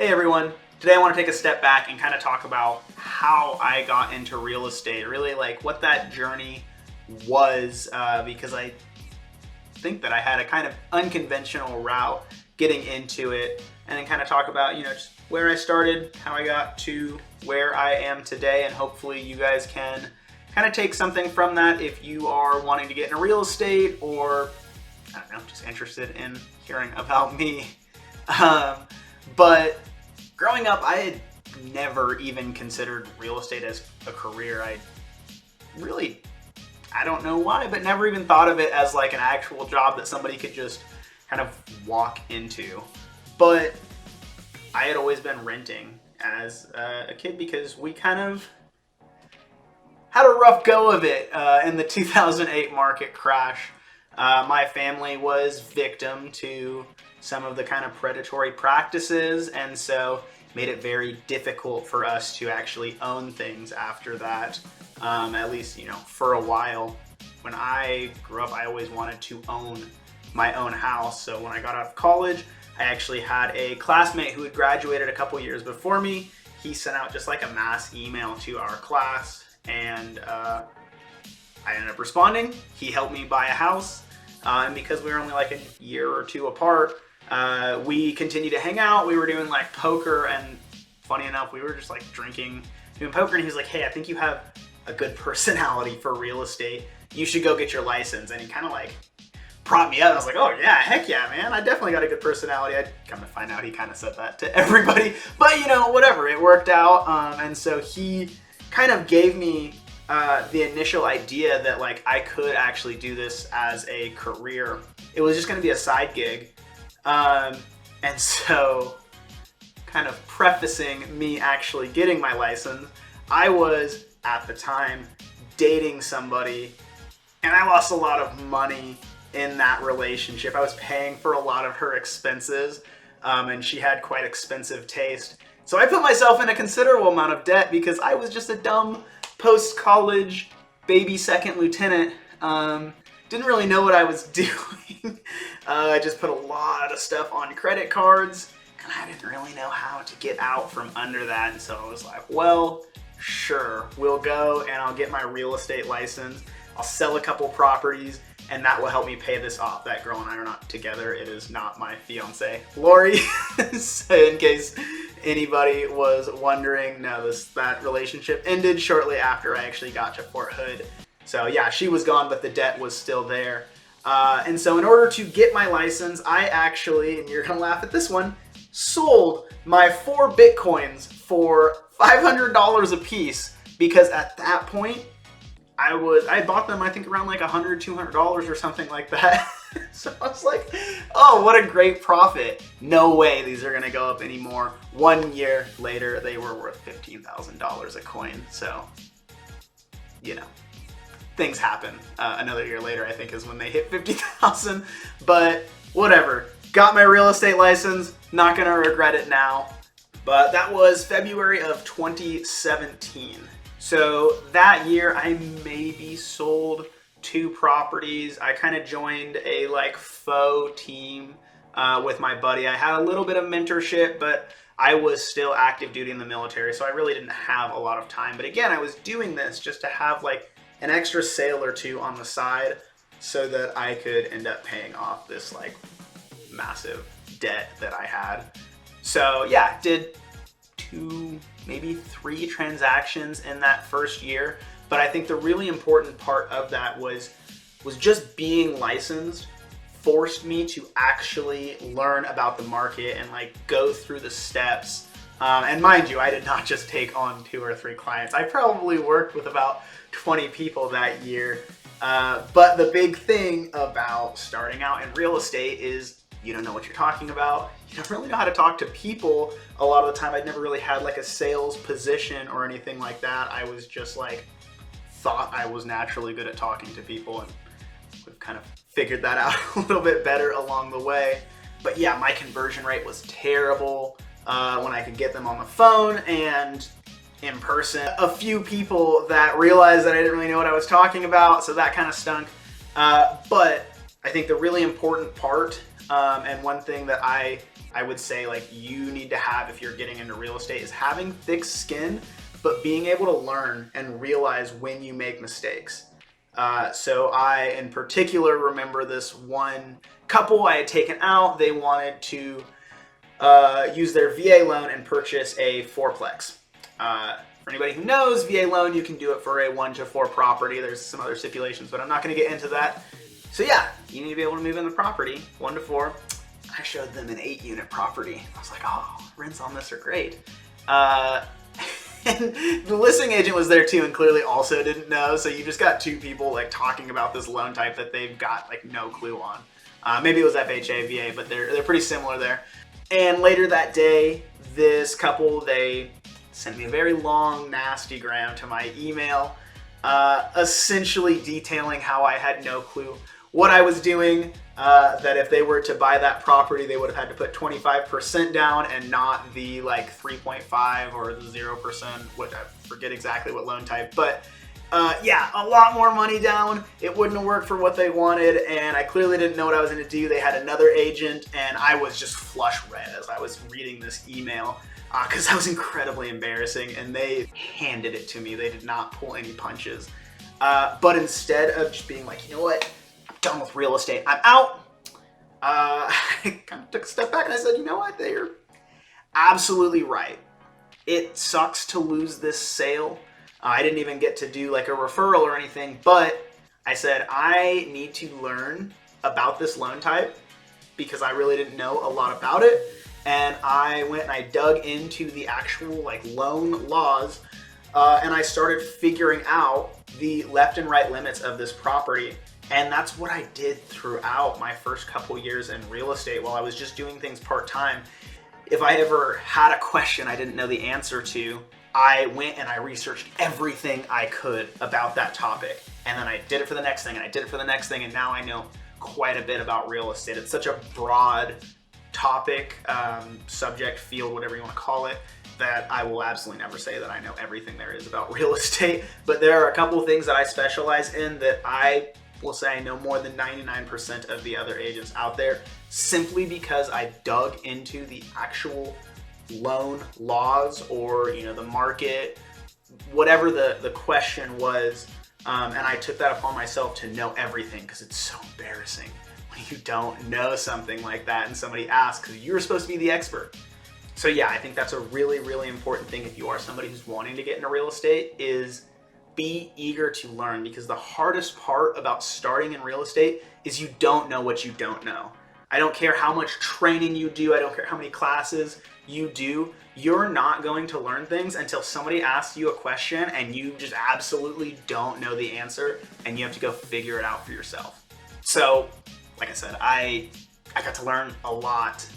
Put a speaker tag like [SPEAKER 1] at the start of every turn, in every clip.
[SPEAKER 1] Hey everyone, today I want to take a step back and kind of talk about how I got into real estate, really like what that journey was, because I think that I had a kind of unconventional route getting into it, and then kind of talk about, just where I started, how I got to where I am today, and hopefully you guys can kind of take something from that if you are wanting to get into real estate or, I don't know, just interested in hearing about me. But growing up, I had never even considered real estate as a career. I don't know why, but never even thought of it as like an actual job that somebody could just kind of walk into. But I had always been renting as a kid because we kind of had a rough go of it in the 2008 market crash. My family was victim to some of the kind of predatory practices, and so made it very difficult for us to actually own things after that, at least, for a while. When I grew up, I always wanted to own my own house. So when I got out of college, I actually had a classmate who had graduated a couple years before me. He sent out just like a mass email to our class, and I ended up responding. He helped me buy a house, and because we were only like a year or two apart, we continued to hang out. We were doing like poker, and funny enough, we were just like doing poker, and he was like, hey, I think you have a good personality for real estate. You should go get your license. And he kind of like propped me up. I was like, oh yeah, heck yeah, man. I definitely got a good personality. I'd come to find out he kind of said that to everybody, but whatever, it worked out. And so he kind of gave me the initial idea that like I could actually do this as a career. It was just going to be a side gig. And so kind of prefacing me actually getting my license, I was at the time dating somebody, and I lost a lot of money in that relationship. I was paying for a lot of her expenses, and she had quite expensive taste. So I put myself in a considerable amount of debt because I was just a dumb post-college baby second lieutenant. Didn't really know what I was doing. I just put a lot of stuff on credit cards, and I didn't really know how to get out from under that. And so I was like, well, sure, we'll go and I'll get my real estate license. I'll sell a couple properties, and that will help me pay this off. That girl and I are not together. It is not my fiance, Lori. So in case anybody was wondering, no, that relationship ended shortly after I actually got to Fort Hood. So yeah, she was gone, but the debt was still there. And so in order to get my license, I actually, and you're gonna laugh at this one, sold my 4 Bitcoins for $500 a piece, because at that point, I bought them, I think around like $100, $200 or something like that. So I was like, oh, what a great profit. No way these are gonna go up anymore. 1 year later, they were worth $15,000 a coin. So, things happen. Another year later, I think, is when they hit 50,000, but whatever. Got my real estate license, not gonna regret it now. But that was February of 2017. So that year, I maybe sold 2 properties. I kind of joined a like faux team with my buddy. I had a little bit of mentorship, but I was still active duty in the military, so I really didn't have a lot of time. But again, I was doing this just to have like an extra sale or 2 on the side so that I could end up paying off this like massive debt that I had. So yeah, did 2, maybe 3 transactions in that first year. But I think the really important part of that was just being licensed forced me to actually learn about the market and like go through the steps. And mind you, I did not just take on 2 or 3 clients. I probably worked with about 20 people that year. But the big thing about starting out in real estate is you don't know what you're talking about. You don't really know how to talk to people. A lot of the time, I'd never really had like a sales position or anything like that. I was just like, thought I was naturally good at talking to people, and we've kind of figured that out a little bit better along the way. But yeah, my conversion rate was terrible when I could get them on the phone and in person. A few people that realized that I didn't really know what I was talking about, so that kind of stunk. But I think the really important part, and one thing that I I would say like you need to have if you're getting into real estate is having thick skin, but being able to learn and realize when you make mistakes. So I, in particular, remember this one couple I had taken out. They wanted to use their VA loan and purchase a fourplex. For anybody who knows, VA loan, you can do it for a 1 to 4 property. There's some other stipulations, but I'm not going to get into that. So yeah, you need to be able to move in the property, 1 to 4. I showed them an 8-unit property. I was like, oh, rents on this are great. And the listing agent was there too and clearly also didn't know. So you just got 2 people like talking about this loan type that they've got like no clue on. Maybe it was FHA, VA, but they're pretty similar there. And later that day, this couple, they sent me a very long, nasty gram to my email, essentially detailing how I had no clue what I was doing, that if they were to buy that property, they would have had to put 25% down and not the like 3.5 or the 0%, what, I forget exactly what loan type, but yeah, a lot more money down. It wouldn't have worked for what they wanted, and I clearly didn't know what I was going to do. They had another agent, and I was just flush red as I was reading this email because that was incredibly embarrassing, and they handed it to me. They did not pull any punches. But instead of just being like, you know what, I'm done with real estate, I'm out, I kind of took a step back and I said, you know what, they're absolutely right. It sucks to lose this sale. I didn't even get to do like a referral or anything, but I said, I need to learn about this loan type because I really didn't know a lot about it. And I went and I dug into the actual like loan laws, and I started figuring out the left and right limits of this property. And that's what I did throughout my first couple years in real estate while I was just doing things part-time. If I ever had a question I didn't know the answer to, I went and I researched everything I could about that topic. And then I did it for the next thing, and I did it for the next thing, and now I know quite a bit about real estate. It's such a broad topic, subject, field, whatever you want to call it, that I will absolutely never say that I know everything there is about real estate. But there are a couple of things that I specialize in that I will say I know more than 99% of the other agents out there, simply because I dug into the actual loan laws, or the market, whatever the question was, and I took that upon myself to know everything, because it's so embarrassing when you don't know something like that and somebody asks, because you're supposed to be the expert. So yeah, I think that's a really, really important thing if you are somebody who's wanting to get into real estate, is be eager to learn, because the hardest part about starting in real estate is you don't know what you don't know. I don't care how much training you do, I don't care how many classes you do, you're not going to learn things until somebody asks you a question and you just absolutely don't know the answer, and you have to go figure it out for yourself. So, like I said, I got to learn a lot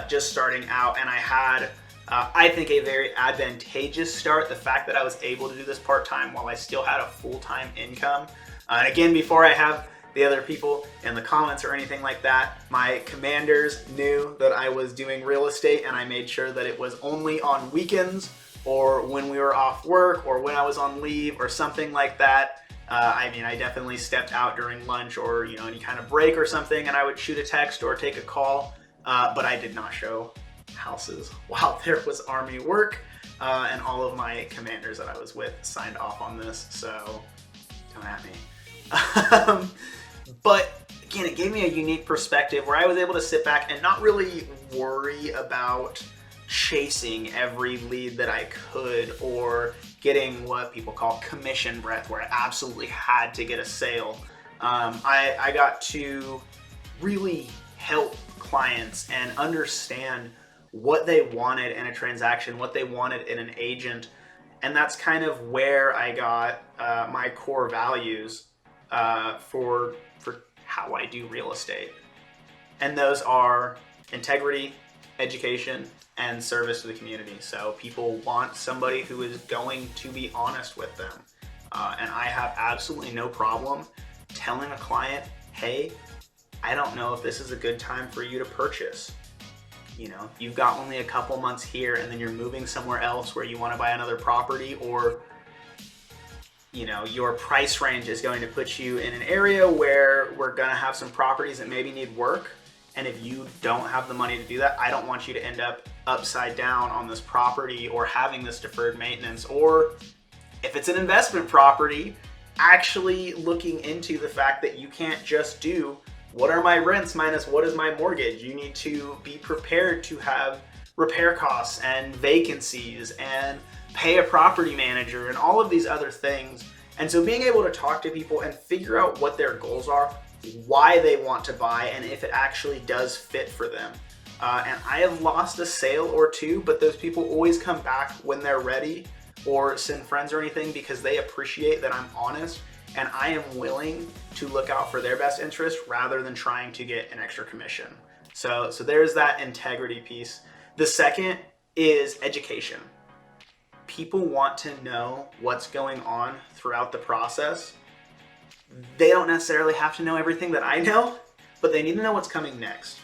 [SPEAKER 1] just starting out, and I had, I think, a very advantageous start. The fact that I was able to do this part-time while I still had a full-time income. And again, before I have the other people in the comments or anything like that, my commanders knew that I was doing real estate, and I made sure that it was only on weekends or when we were off work or when I was on leave or something like that. I mean, I definitely stepped out during lunch or any kind of break or something, and I would shoot a text or take a call, but I did not show houses while there was Army work, and all of my commanders that I was with signed off on this, so don't at me. But again, it gave me a unique perspective where I was able to sit back and not really worry about chasing every lead that I could, or getting what people call commission breath, where I absolutely had to get a sale. I got to really help clients and understand what they wanted in a transaction, what they wanted in an agent, and that's kind of where I got my core values for how I do real estate. And those are integrity, education, and service to the community. So people want somebody who is going to be honest with them. And I have absolutely no problem telling a client, hey, I don't know if this is a good time for you to purchase. You've got only a couple months here, and then you're moving somewhere else where you want to buy another property, or your price range is going to put you in an area where we're going to have some properties that maybe need work, And if you don't have the money to do that, I don't want you to end up upside down on this property or having this deferred maintenance. Or if it's an investment property, actually looking into the fact that you can't just do what are my rents minus what is my mortgage. You need to be prepared to have repair costs and vacancies and pay a property manager and all of these other things. And so being able to talk to people and figure out what their goals are, why they want to buy, and if it actually does fit for them. And I have lost a sale or two, but those people always come back when they're ready or send friends or anything because they appreciate that I'm honest and I am willing to look out for their best interest rather than trying to get an extra commission. So there's that integrity piece. The second is education. People want to know what's going on throughout the process. They don't necessarily have to know everything that I know, but they need to know what's coming next.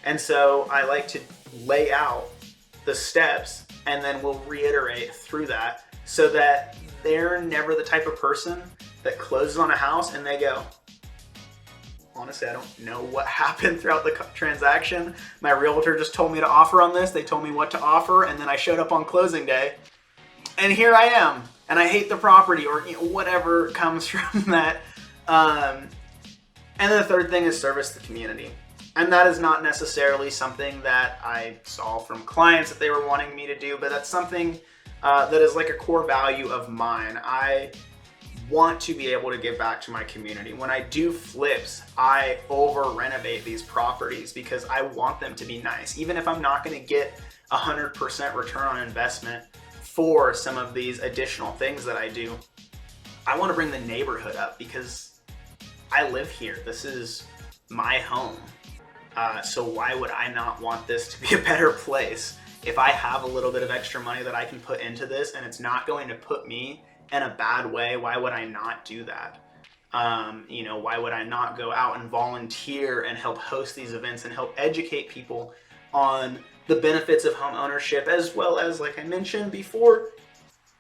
[SPEAKER 1] And so I like to lay out the steps and then we'll reiterate through that so that they're never the type of person that closes on a house and they go, honestly, I don't know what happened throughout the transaction. My realtor just told me to offer on this. They told me what to offer, and then I showed up on closing day, and here I am, and I hate the property, or whatever comes from that. And then the third thing is service the community. And that is not necessarily something that I saw from clients that they were wanting me to do, but that's something that is like a core value of mine. I want to be able to give back to my community. When I do flips, I over renovate these properties because I want them to be nice. Even if I'm not going to get 100% return on investment for some of these additional things that I do, I want to bring the neighborhood up because I live here. This is my home. So why would I not want this to be a better place? If I have a little bit of extra money that I can put into this and it's not going to put me in a bad way, why would I not do that? Why would I not go out and volunteer and help host these events and help educate people on the benefits of home ownership, as well as, like I mentioned before,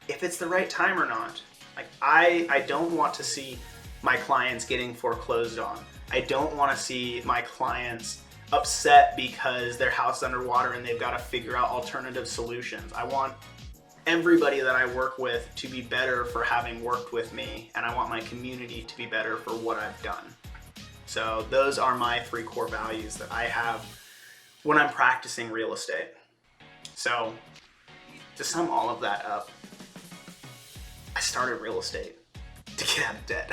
[SPEAKER 1] if it's the right time or not. Like I don't want to see my clients getting foreclosed on. I don't want to see my clients upset because their house is underwater and they've got to figure out alternative solutions. I want everybody that I work with to be better for having worked with me, and I want my community to be better for what I've done. So those are my 3 core values that I have when I'm practicing real estate. So to sum all of that up, I started real estate to get out of debt.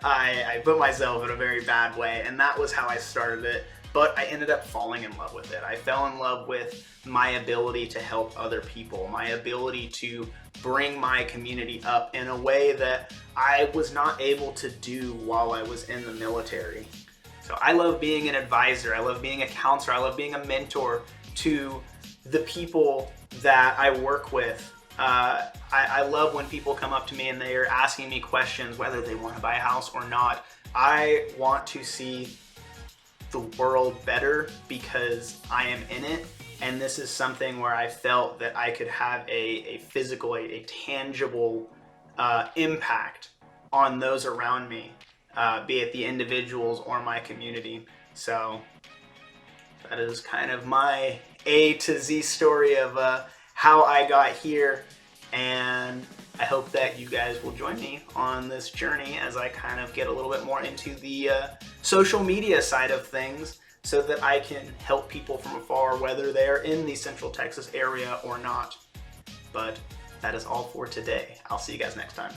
[SPEAKER 1] I put myself in a very bad way, and that was how I started it. But I ended up falling in love with it. I fell in love with my ability to help other people, my ability to bring my community up in a way that I was not able to do while I was in the military. So I love being an advisor. I love being a counselor. I love being a mentor to the people that I work with. I love when people come up to me and they are asking me questions, whether they want to buy a house or not. I want to see the world better because I am in it, and this is something where I felt that I could have a physical, a tangible impact on those around me, be it the individuals or my community. So that is kind of my A to Z story of how I got here, and I hope that you guys will join me on this journey as I kind of get a little bit more into the social media side of things so that I can help people from afar, whether they're in the Central Texas area or not. But that is all for today. I'll see you guys next time.